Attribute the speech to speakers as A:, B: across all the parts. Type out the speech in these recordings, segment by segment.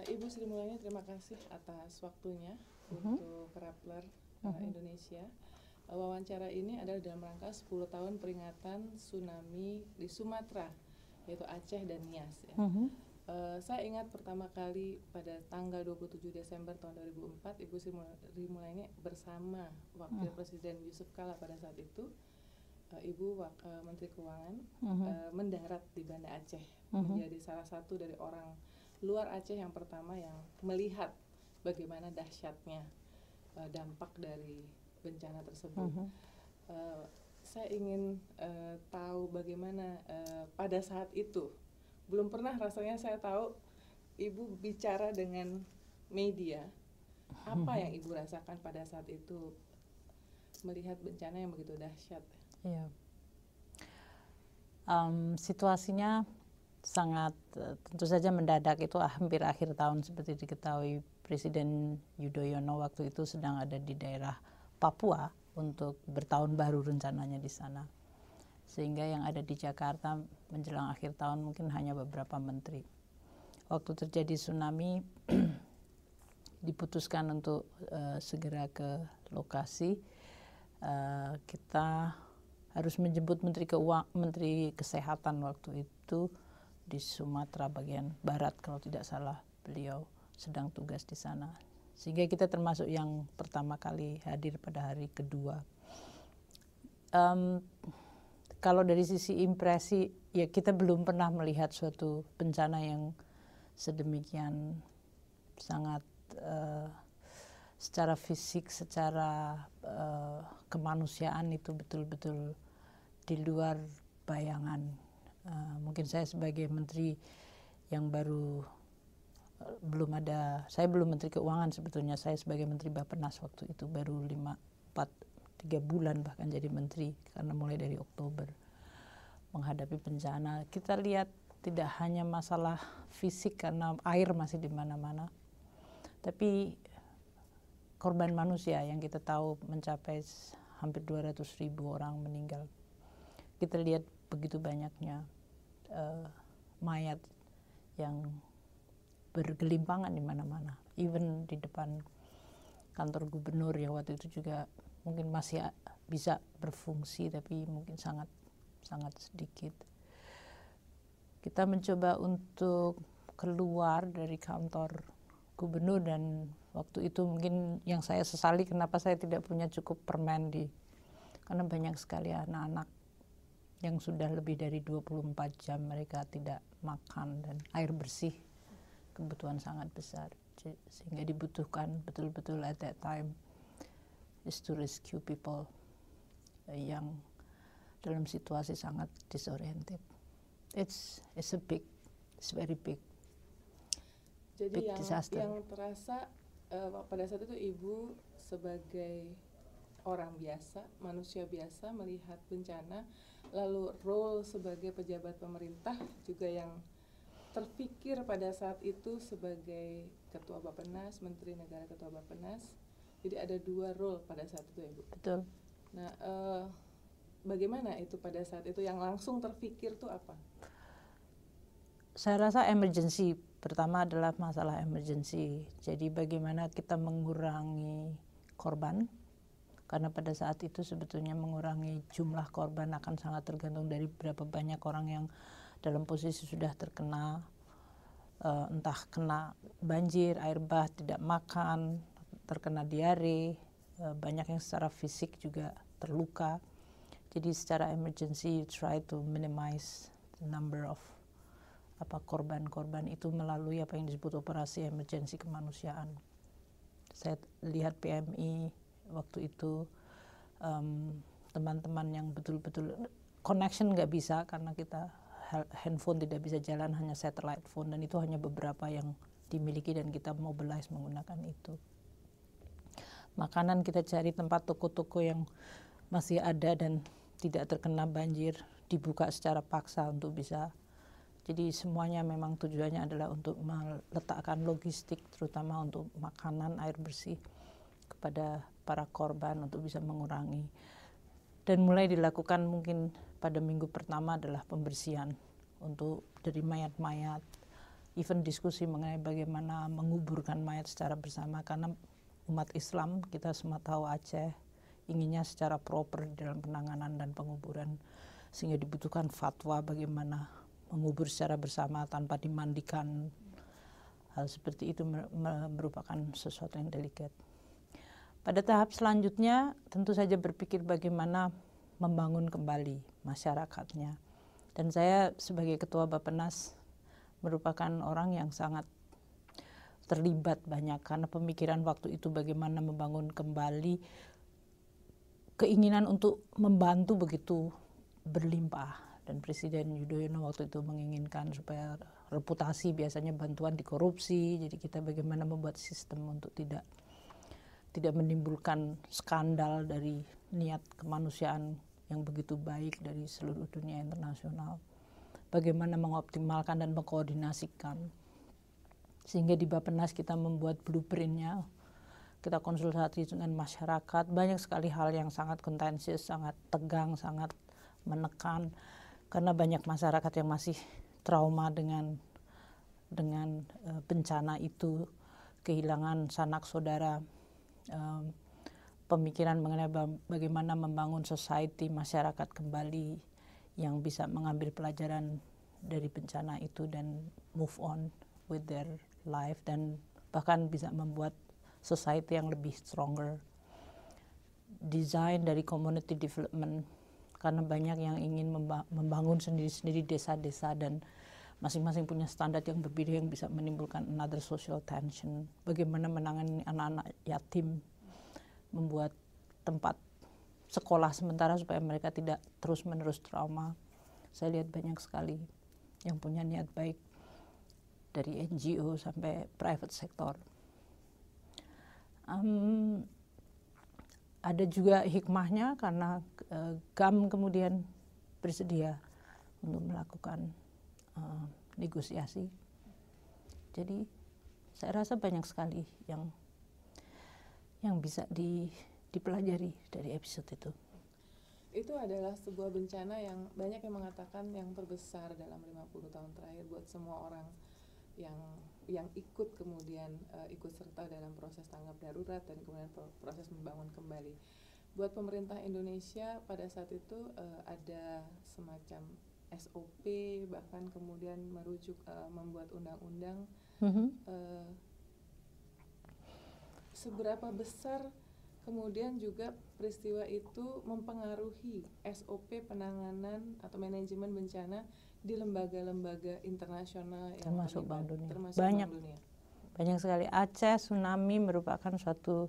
A: Ibu Sri Mulyani, terima kasih atas waktunya untuk Rappler Indonesia. Wawancara ini adalah dalam rangka 10 tahun peringatan tsunami di Sumatera, yaitu Aceh dan Nias. Ya. Saya ingat pertama kali pada tanggal 27 Desember tahun 2004, Ibu Sri Mulyani bersama Wakil Presiden Yusuf Kala pada saat itu, Ibu Menteri Keuangan, mendarat di Banda Aceh, menjadi salah satu dari orang luar Aceh yang pertama yang melihat bagaimana dahsyatnya dampak dari bencana tersebut. Saya ingin tahu bagaimana pada saat itu. Belum pernah rasanya saya tahu Ibu bicara dengan media. Apa yang Ibu rasakan pada saat itu melihat bencana yang begitu dahsyat?
B: Iya. Situasinya sangat tentu saja mendadak. Itu hampir akhir tahun, seperti diketahui Presiden Yudhoyono waktu itu sedang ada di daerah Papua untuk bertahun baru rencananya di sana, sehingga yang ada di Jakarta menjelang akhir tahun mungkin hanya beberapa menteri. Waktu terjadi tsunami diputuskan untuk segera ke lokasi. Kita harus menjemput Menteri Kesehatan waktu itu di Sumatera bagian barat, kalau tidak salah beliau sedang tugas di sana. Sehingga kita termasuk yang pertama kali hadir pada hari kedua. Kalau dari sisi impresi, ya kita belum pernah melihat suatu bencana yang sedemikian sangat secara fisik, secara kemanusiaan itu betul-betul di luar bayangan. Mungkin saya sebagai menteri yang baru saya belum Menteri Keuangan sebetulnya, saya sebagai Menteri Bappenas waktu itu baru 3 bulan bahkan jadi menteri, karena mulai dari Oktober menghadapi bencana. Kita lihat tidak hanya masalah fisik karena air masih di mana-mana, tapi korban manusia yang kita tahu mencapai hampir 200.000 orang meninggal. Kita lihat begitu banyaknya mayat yang bergelimpangan di mana-mana, even di depan kantor gubernur yang waktu itu juga mungkin masih bisa berfungsi, tapi mungkin sangat sedikit. Kita mencoba untuk keluar dari kantor gubernur, dan waktu itu mungkin yang saya sesali kenapa saya tidak punya cukup permen karena banyak sekali anak-anak yang sudah lebih dari 24 jam mereka tidak makan, dan air bersih kebutuhan sangat besar, sehingga dibutuhkan betul-betul at that time is to rescue people yang dalam situasi sangat disoriented. It's very big.
A: Jadi
B: disaster.
A: yang terasa pada saat itu Ibu sebagai orang biasa, manusia biasa melihat bencana, lalu role sebagai pejabat pemerintah juga yang terpikir pada saat itu sebagai Ketua Bappenas, Menteri Negara Ketua Bappenas. Jadi ada 2 role pada saat itu ya Bu?
B: Betul.
A: Nah, bagaimana itu pada saat itu yang langsung terpikir tuh apa?
B: Saya rasa emergency. Pertama adalah masalah emergency. Jadi bagaimana kita mengurangi korban, karena pada saat itu sebetulnya mengurangi jumlah korban akan sangat tergantung dari berapa banyak orang yang dalam posisi sudah terkena entah kena banjir, air bah, tidak makan, terkena diare, banyak yang secara fisik juga terluka. Jadi secara emergency try to minimize the number of korban-korban itu melalui apa yang disebut operasi emergensi kemanusiaan. Saya lihat PMI waktu itu teman-teman yang betul-betul connection nggak bisa karena kita handphone tidak bisa jalan, hanya satellite phone, dan itu hanya beberapa yang dimiliki dan kita mobilize menggunakan itu. Makanan kita cari tempat toko-toko yang masih ada dan tidak terkena banjir, dibuka secara paksa untuk bisa. Jadi semuanya memang tujuannya adalah untuk meletakkan logistik, terutama untuk makanan, air bersih kepada para korban untuk bisa mengurangi. Dan mulai dilakukan mungkin pada minggu pertama adalah pembersihan untuk dari mayat-mayat, even diskusi mengenai bagaimana menguburkan mayat secara bersama, karena umat Islam kita semua tahu Aceh inginnya secara proper dalam penanganan dan penguburan, sehingga dibutuhkan fatwa bagaimana mengubur secara bersama tanpa dimandikan. Hal seperti itu merupakan sesuatu yang delikat. Pada tahap selanjutnya tentu saja berpikir bagaimana membangun kembali masyarakatnya. Dan saya sebagai Ketua Bappenas merupakan orang yang sangat terlibat banyak, karena pemikiran waktu itu bagaimana membangun kembali, keinginan untuk membantu begitu berlimpah. Dan Presiden Yudhoyono waktu itu menginginkan supaya reputasi, biasanya bantuan dikorupsi, jadi kita bagaimana membuat sistem untuk tidak menimbulkan skandal dari niat kemanusiaan yang begitu baik dari seluruh dunia internasional. Bagaimana mengoptimalkan dan mengkoordinasikan, sehingga di Bappenas kita membuat blueprint-nya, kita konsultasi dengan masyarakat, banyak sekali hal yang sangat kontensius, sangat tegang, sangat menekan, karena banyak masyarakat yang masih trauma dengan bencana itu, kehilangan sanak saudara, pemikiran mengenai bagaimana membangun society, masyarakat kembali yang bisa mengambil pelajaran dari bencana itu dan move on with their life, dan bahkan bisa membuat society yang lebih stronger. Desain dari community development, karena banyak yang ingin membangun sendiri-sendiri desa-desa dan masing-masing punya standar yang berbeda yang bisa menimbulkan another social tension. Bagaimana menangani anak-anak yatim, membuat tempat sekolah sementara supaya mereka tidak terus-menerus trauma. Saya lihat banyak sekali yang punya niat baik, dari NGO sampai private sector. Ada juga hikmahnya karena GAM kemudian bersedia untuk melakukan negosiasi. Jadi saya rasa banyak sekali yang bisa dipelajari dari episode itu.
A: Itu adalah sebuah bencana yang banyak yang mengatakan yang terbesar dalam 50 tahun terakhir buat semua orang yang ikut kemudian ikut serta dalam proses tanggap darurat dan kemudian proses membangun kembali. Buat pemerintah Indonesia pada saat itu ada semacam SOP, bahkan kemudian merujuk membuat undang-undang. Seberapa besar kemudian juga peristiwa itu mempengaruhi SOP penanganan atau manajemen bencana di lembaga-lembaga internasional yang
B: termasuk Bank Dunia.
A: Banyak
B: sekali. Aceh tsunami merupakan suatu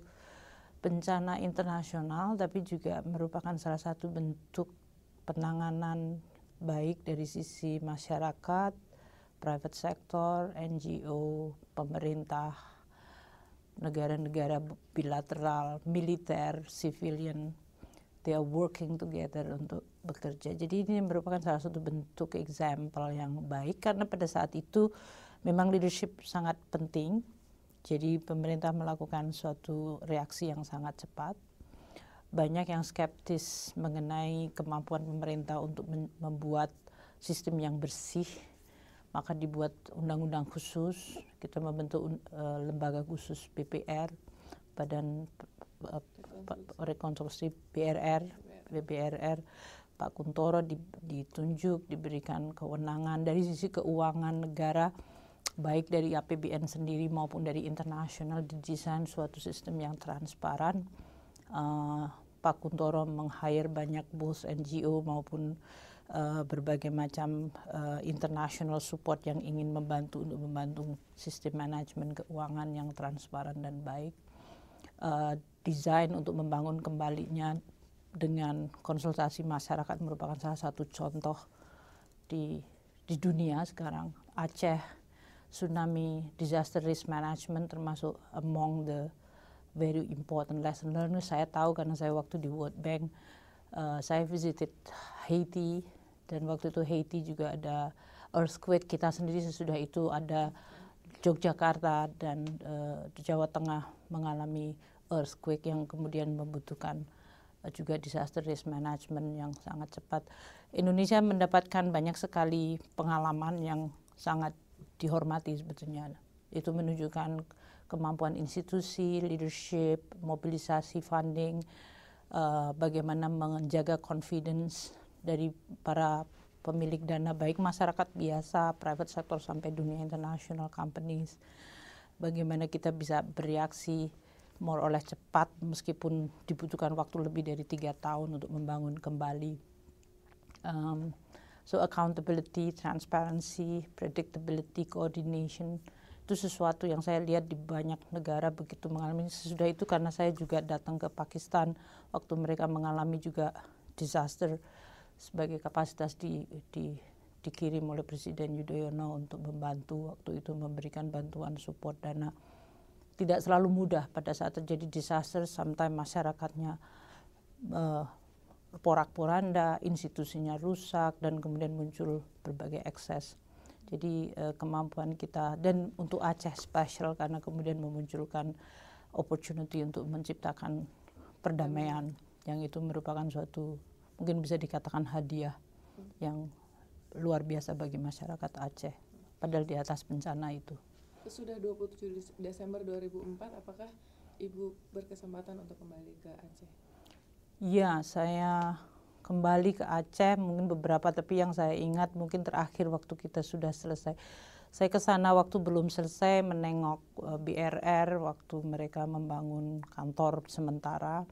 B: bencana internasional, tapi juga merupakan salah satu bentuk penanganan baik dari sisi masyarakat, private sector, NGO, pemerintah, negara-negara bilateral, militer, civilian, they are working together untuk bekerja. Jadi ini merupakan salah satu bentuk example yang baik, karena pada saat itu memang leadership sangat penting. Jadi pemerintah melakukan suatu reaksi yang sangat cepat. Banyak yang skeptis mengenai kemampuan pemerintah untuk membuat sistem yang bersih, maka dibuat undang-undang khusus. Kita membentuk lembaga khusus BPR, Badan Rekonstruksi BBRR. Pak Kuntoro ditunjuk, diberikan kewenangan dari sisi keuangan negara, baik dari APBN sendiri maupun dari internasional, didesain suatu sistem yang transparan. Pak Kuntoro meng-hire banyak both NGO maupun berbagai macam international support yang ingin membantu sistem manajemen keuangan yang transparan dan baik. Desain untuk membangun kembalinya dengan konsultasi masyarakat merupakan salah satu contoh di dunia sekarang. Aceh tsunami disaster risk management termasuk among the very important lesson learned. Saya tahu karena saya waktu di World Bank, saya visited Haiti, dan waktu itu Haiti juga ada earthquake. Kita sendiri sesudah itu ada Yogyakarta dan Jawa Tengah mengalami earthquake yang kemudian membutuhkan juga disaster risk management yang sangat cepat. Indonesia mendapatkan banyak sekali pengalaman yang sangat dihormati sebetulnya. Itu menunjukkan kemampuan institusi, leadership, mobilisasi funding, bagaimana menjaga confidence dari para pemilik dana, baik masyarakat biasa, private sector sampai dunia international companies. Bagaimana kita bisa bereaksi more or less cepat meskipun dibutuhkan waktu lebih dari 3 tahun untuk membangun kembali. So accountability, transparency, predictability, coordination, itu sesuatu yang saya lihat di banyak negara begitu mengalami. Sesudah itu karena saya juga datang ke Pakistan waktu mereka mengalami juga disaster, sebagai kapasitas dikirim oleh Presiden Yudhoyono untuk membantu waktu itu memberikan bantuan support dana. Tidak selalu mudah pada saat terjadi disaster, sometimes masyarakatnya porak-poranda, institusinya rusak, dan kemudian muncul berbagai ekses. Jadi kemampuan kita, dan untuk Aceh spesial karena kemudian memunculkan opportunity untuk menciptakan perdamaian, yang itu merupakan suatu mungkin bisa dikatakan hadiah yang luar biasa bagi masyarakat Aceh, padahal di atas bencana itu.
A: Sudah 27 Desember 2004, apakah Ibu berkesempatan untuk kembali ke Aceh?
B: Ya, saya kembali ke Aceh, mungkin beberapa, tapi yang saya ingat mungkin terakhir waktu kita sudah selesai. Saya ke sana waktu belum selesai menengok BRR, waktu mereka membangun kantor sementara.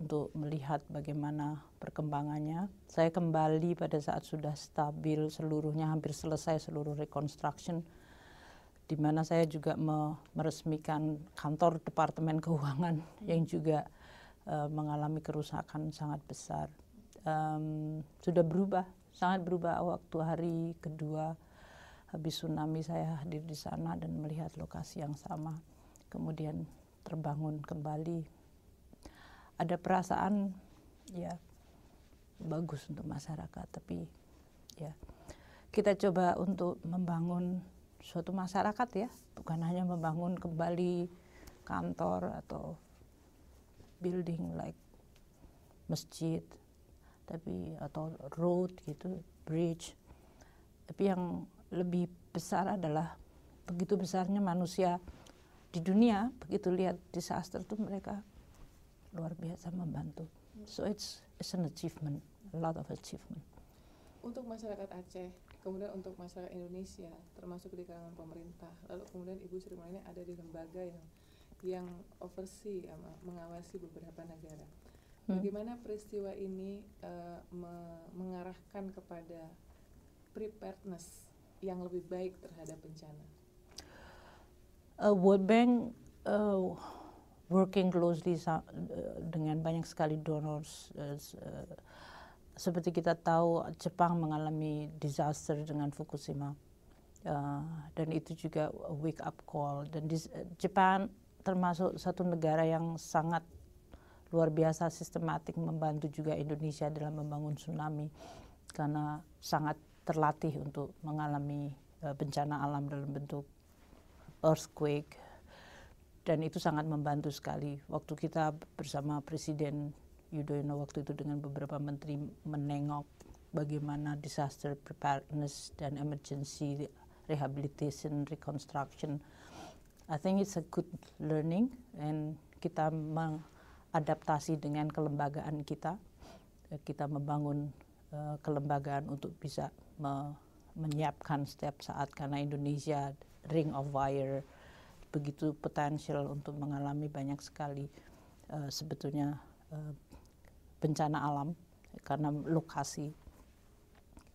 B: Untuk melihat bagaimana perkembangannya. Saya kembali pada saat sudah stabil seluruhnya, hampir selesai seluruh reconstruction, di mana saya juga meresmikan kantor Departemen Keuangan yang juga mengalami kerusakan sangat besar. Sudah berubah, sangat berubah. Waktu hari kedua habis tsunami saya hadir di sana dan melihat lokasi yang sama, kemudian terbangun kembali. Ada perasaan ya bagus untuk masyarakat, tapi ya kita coba untuk membangun suatu masyarakat ya, bukan hanya membangun kembali kantor atau building like masjid, tapi atau road gitu, bridge. Tapi yang lebih besar adalah begitu besarnya manusia di dunia, begitu lihat disaster itu mereka luar biasa membantu. So it's an achievement, a lot of achievement.
A: Untuk masyarakat Aceh, kemudian untuk masyarakat Indonesia, termasuk di kalangan pemerintah, lalu kemudian Ibu Sri Mulyani ada di lembaga yang oversee, mengawasi beberapa negara. Bagaimana peristiwa ini mengarahkan kepada preparedness yang lebih baik terhadap bencana?
B: World Bank working closely dengan banyak sekali donors. Seperti kita tahu, Jepang mengalami disaster dengan Fukushima, dan itu juga wake up call. Dan Jepang termasuk satu negara yang sangat luar biasa sistematik membantu juga Indonesia dalam membangun tsunami, karena sangat terlatih untuk mengalami bencana alam dalam bentuk earthquake. Dan itu sangat membantu sekali. Waktu kita bersama Presiden Yudhoyono waktu itu dengan beberapa menteri menengok bagaimana disaster preparedness dan emergency rehabilitation, reconstruction. I think it's a good learning, and kita mengadaptasi dengan kelembagaan kita. Kita membangun kelembagaan untuk bisa menyiapkan setiap saat, karena Indonesia ring of fire, begitu potensial untuk mengalami banyak sekali sebetulnya bencana alam karena lokasi.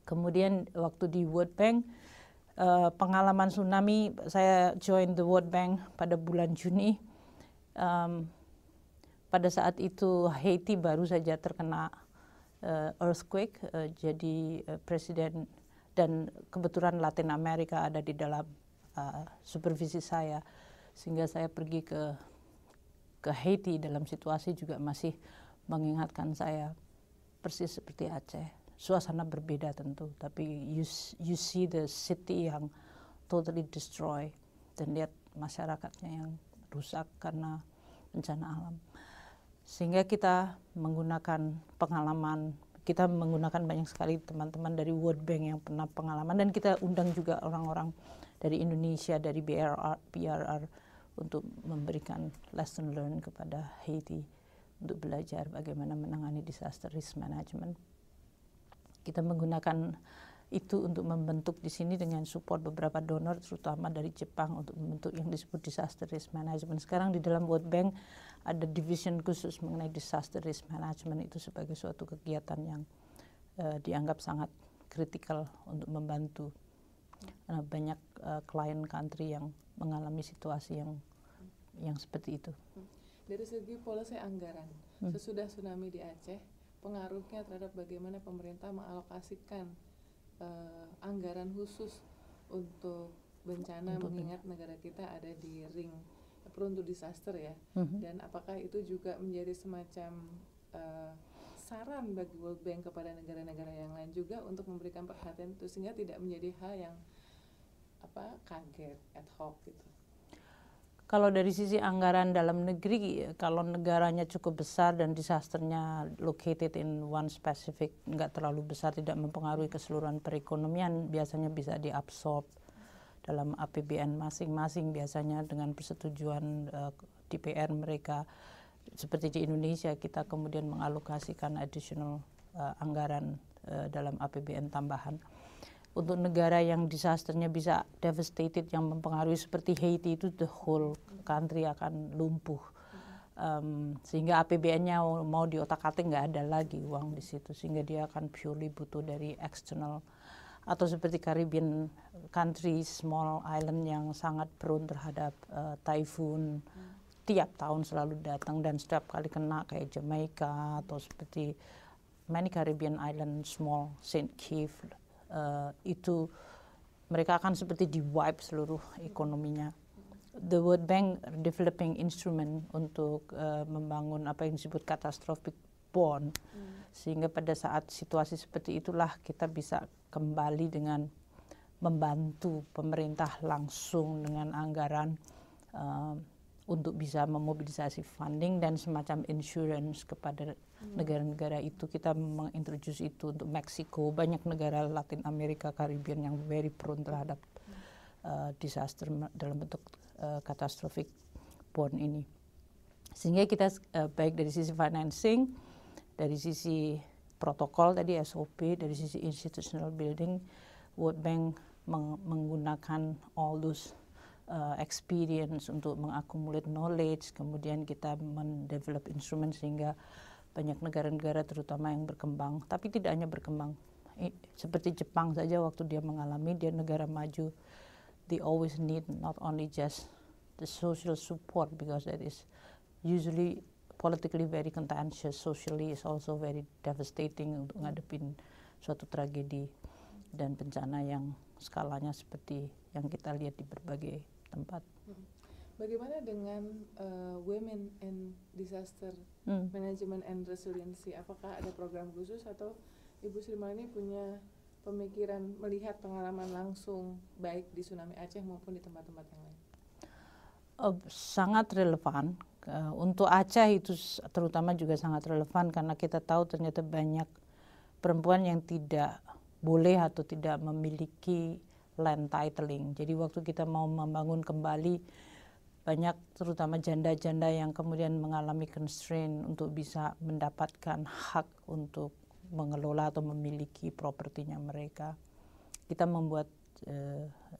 B: Kemudian waktu di World Bank, pengalaman tsunami, saya join the World Bank pada bulan Juni. Pada saat itu Haiti baru saja terkena earthquake, jadi presiden dan kebetulan Latin Amerika ada di dalam supervisi saya, sehingga saya pergi ke Haiti dalam situasi juga masih mengingatkan saya persis seperti Aceh. Suasana berbeda tentu, tapi you see the city yang totally destroy, dan lihat masyarakatnya yang rusak karena bencana alam. Sehingga kita menggunakan pengalaman, kita menggunakan banyak sekali teman-teman dari World Bank yang pernah pengalaman, dan kita undang juga orang-orang dari Indonesia, dari BRR untuk memberikan lesson learned kepada Haiti untuk belajar bagaimana menangani disaster risk management. Kita menggunakan itu untuk membentuk di sini dengan support beberapa donor, terutama dari Jepang, untuk membentuk yang disebut disaster risk management. Sekarang di dalam World Bank ada division khusus mengenai disaster risk management, itu sebagai suatu kegiatan yang dianggap sangat kritikal untuk membantu banyak klien country yang mengalami situasi yang seperti itu.
A: Dari segi polisi anggaran, sesudah tsunami di Aceh, pengaruhnya terhadap bagaimana pemerintah mengalokasikan anggaran khusus untuk bencana, mengingat negara kita ada di ring peruntuk disaster ya, dan apakah itu juga menjadi semacam saran bagi World Bank kepada negara-negara yang lain juga untuk memberikan perhatian itu, sehingga tidak menjadi hal yang kaget, ad hoc gitu.
B: Kalau dari sisi anggaran dalam negeri, kalau negaranya cukup besar dan disasternya located in one specific, nggak terlalu besar, tidak mempengaruhi keseluruhan perekonomian, biasanya bisa diabsorb dalam APBN masing-masing, biasanya dengan persetujuan DPR mereka. Seperti di Indonesia, kita kemudian mengalokasikan additional anggaran dalam APBN tambahan. Untuk negara yang disasternya bisa devastated, yang mempengaruhi seperti Haiti, itu the whole country akan lumpuh, sehingga APBN-nya mau diotak-atik nggak ada lagi uang di situ, sehingga dia akan purely butuh dari external. Atau seperti Caribbean country, small island yang sangat prone terhadap typhoon, tiap tahun selalu datang dan setiap kali kena, kayak Jamaica atau seperti many Caribbean island, small Saint Kitts. Itu mereka akan seperti di-wipe seluruh ekonominya. The World Bank developing instrument untuk membangun apa yang disebut catastrophic bond, sehingga pada saat situasi seperti itulah kita bisa kembali dengan membantu pemerintah langsung dengan anggaran untuk bisa memobilisasi funding dan semacam insurance kepada negara-negara itu. Kita mengintroduce itu untuk Meksiko, banyak negara Latin Amerika, Caribbean yang very prone terhadap disaster dalam bentuk catastrophic bond ini. Sehingga kita baik dari sisi financing, dari sisi protokol tadi SOP, dari sisi institutional building, World Bank menggunakan all those experience untuk mengakumulate knowledge, kemudian kita mendevelop instrumen sehingga banyak negara-negara terutama yang berkembang, tapi tidak hanya berkembang, seperti Jepang saja waktu dia mengalami, dia negara maju, they always need not only just the social support, because that is usually politically very contentious, socially is also very devastating untuk ngadepin suatu tragedi dan bencana yang skalanya seperti yang kita lihat di berbagai tempat.
A: Bagaimana dengan women and disaster management and resiliency? Apakah ada program khusus atau Ibu Sri Mulyani punya pemikiran melihat pengalaman langsung baik di tsunami Aceh maupun di tempat-tempat yang lain?
B: Sangat relevan. Untuk Aceh itu terutama juga sangat relevan karena kita tahu ternyata banyak perempuan yang tidak boleh atau tidak memiliki land titling. Jadi waktu kita mau membangun kembali, banyak terutama janda-janda yang kemudian mengalami constraint untuk bisa mendapatkan hak untuk mengelola atau memiliki propertinya mereka. Kita membuat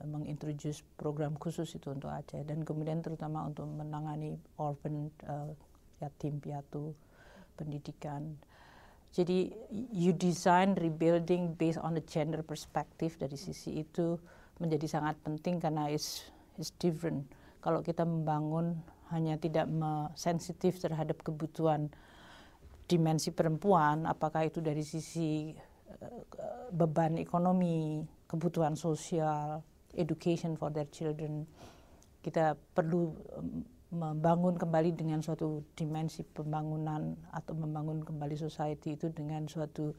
B: mengintroduce program khusus itu untuk Aceh, dan kemudian terutama untuk menangani orphan, yatim piatu, pendidikan. Jadi you design rebuilding based on the gender perspective, dari sisi itu menjadi sangat penting karena it's different. Kalau kita membangun hanya tidak sensitif terhadap kebutuhan dimensi perempuan, apakah itu dari sisi beban ekonomi, kebutuhan sosial, education for their children, kita perlu membangun kembali dengan suatu dimensi pembangunan atau membangun kembali society itu dengan suatu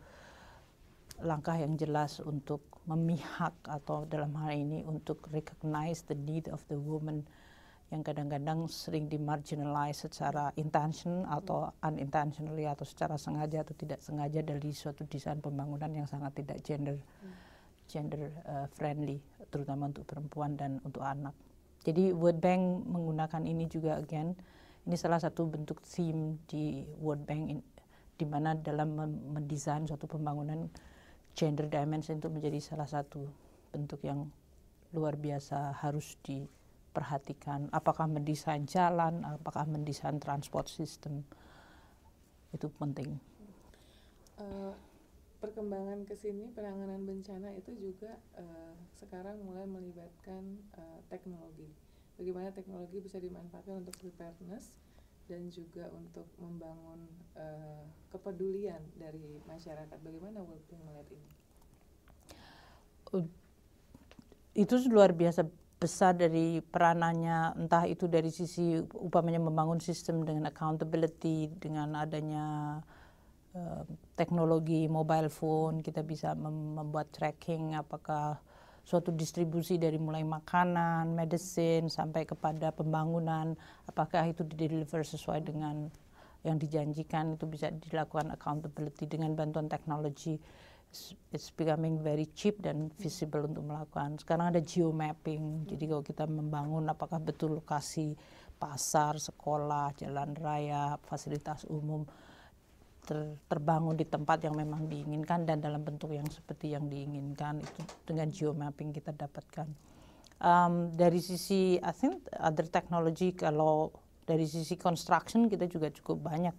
B: langkah yang jelas untuk memihak atau dalam hal ini untuk recognize the need of the woman yang kadang-kadang sering dimarginalize secara intention atau unintentionally atau secara sengaja atau tidak sengaja dari suatu desain pembangunan yang sangat tidak gender friendly, terutama untuk perempuan dan untuk anak. Jadi World Bank menggunakan ini juga ini salah satu bentuk theme di World Bank di mana dalam mendesain suatu pembangunan gender dimension itu menjadi salah satu bentuk yang luar biasa harus diperhatikan. Apakah mendesain jalan, apakah mendesain transport system, itu penting.
A: Perkembangan ke sini penanganan bencana itu juga sekarang mulai melibatkan teknologi. Bagaimana teknologi bisa dimanfaatkan untuk preparedness dan juga untuk membangun kepedulian dari masyarakat. Bagaimana World Bank melihat ini?
B: Itu luar biasa besar dari peranannya, entah itu dari sisi upamanya membangun sistem dengan accountability, dengan adanya teknologi mobile phone, kita bisa membuat tracking apakah suatu distribusi dari mulai makanan, medicine, sampai kepada pembangunan, apakah itu di-deliver sesuai dengan yang dijanjikan, itu bisa dilakukan accountability dengan bantuan teknologi. It's becoming very cheap dan visible untuk melakukan. Sekarang ada geomapping, jadi kalau kita membangun apakah betul lokasi pasar, sekolah, jalan raya, fasilitas umum terbangun di tempat yang memang diinginkan dan dalam bentuk yang seperti yang diinginkan, itu dengan geomapping kita dapatkan. Dari sisi I think other technology, kalau dari sisi construction kita juga cukup banyak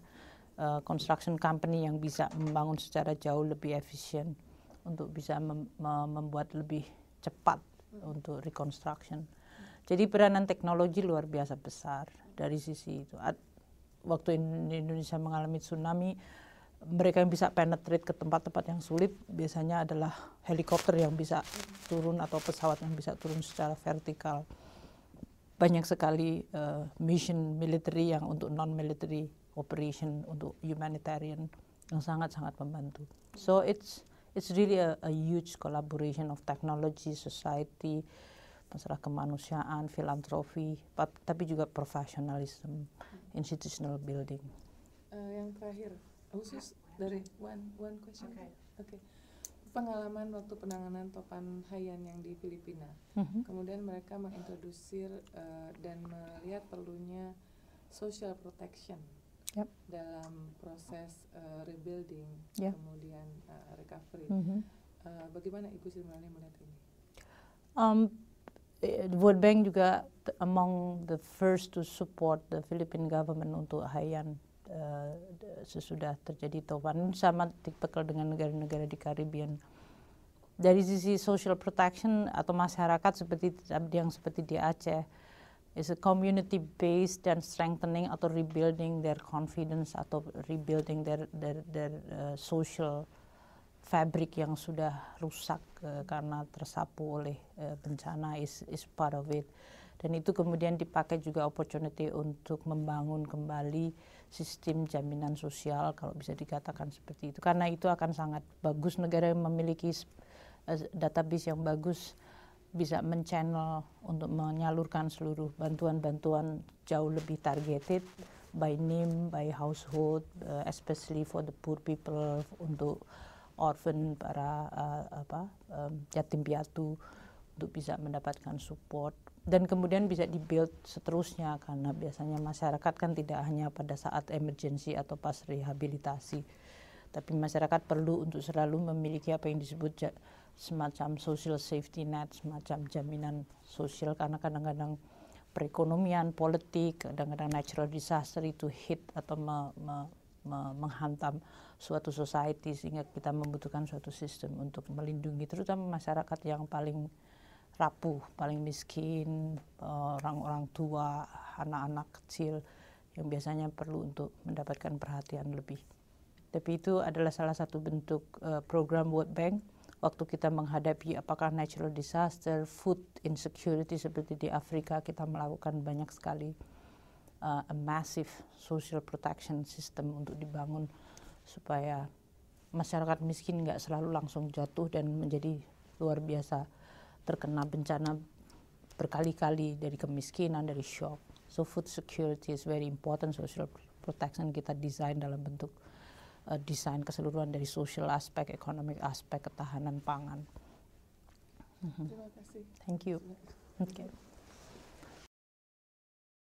B: construction company yang bisa membangun secara jauh lebih efisien untuk bisa membuat lebih cepat untuk reconstruction. Jadi peranan teknologi luar biasa besar dari sisi itu. Waktu Indonesia mengalami tsunami, mereka yang bisa penetrate ke tempat-tempat yang sulit biasanya adalah helikopter yang bisa turun atau pesawat yang bisa turun secara vertikal. Banyak sekali mission military yang untuk non-military operation, untuk humanitarian yang sangat-sangat membantu. So it's really a huge collaboration of technology, society, masalah kemanusiaan, filantropi, tapi juga professionalism, institutional building.
A: Yang terakhir, khusus dari one question. Okay. Pengalaman waktu penanganan Topan Haiyan yang di Filipina, kemudian mereka mengintrodusir dan melihat perlunya social protection dalam proses rebuilding, kemudian recovery. Bagaimana Ibu Sri Mulyani melihat ini?
B: World Bank juga among the first to support the Philippine government untuk Haiyan sesudah terjadi topan, sama tipikal dengan negara-negara di Caribbean. Dari sisi social protection atau masyarakat seperti di Aceh, is a community based dan strengthening atau rebuilding their confidence atau rebuilding their social fabric yang sudah rusak karena tersapu oleh bencana is part of it. Dan itu kemudian dipakai juga opportunity untuk membangun kembali sistem jaminan sosial, kalau bisa dikatakan seperti itu. Karena itu akan sangat bagus, negara yang memiliki database yang bagus bisa men-channel untuk menyalurkan seluruh bantuan-bantuan jauh lebih targeted by name, by household, especially for the poor people, untuk orphan, para yatim piatu, untuk bisa mendapatkan support. Dan kemudian bisa di-build seterusnya, karena biasanya masyarakat kan tidak hanya pada saat emergency atau pas rehabilitasi, tapi masyarakat perlu untuk selalu memiliki apa yang disebut semacam social safety net, semacam jaminan sosial, karena kadang-kadang perekonomian, politik, kadang-kadang natural disaster itu hit atau menghantam suatu society, sehingga kita membutuhkan suatu sistem untuk melindungi terutama masyarakat yang paling rapuh, paling miskin, orang-orang tua, anak-anak kecil yang biasanya perlu untuk mendapatkan perhatian lebih. Tapi itu adalah salah satu bentuk program World Bank waktu kita menghadapi apakah natural disaster, food insecurity seperti di Afrika, kita melakukan banyak sekali a massive social protection system untuk dibangun supaya masyarakat miskin nggak selalu langsung jatuh dan menjadi luar biasa terkena bencana berkali-kali dari kemiskinan, dari shock. So food security is very important. Social protection kita desain dalam bentuk desain keseluruhan dari social aspek, economic aspek, ketahanan pangan.
A: Terima kasih.
B: Thank you. Okay.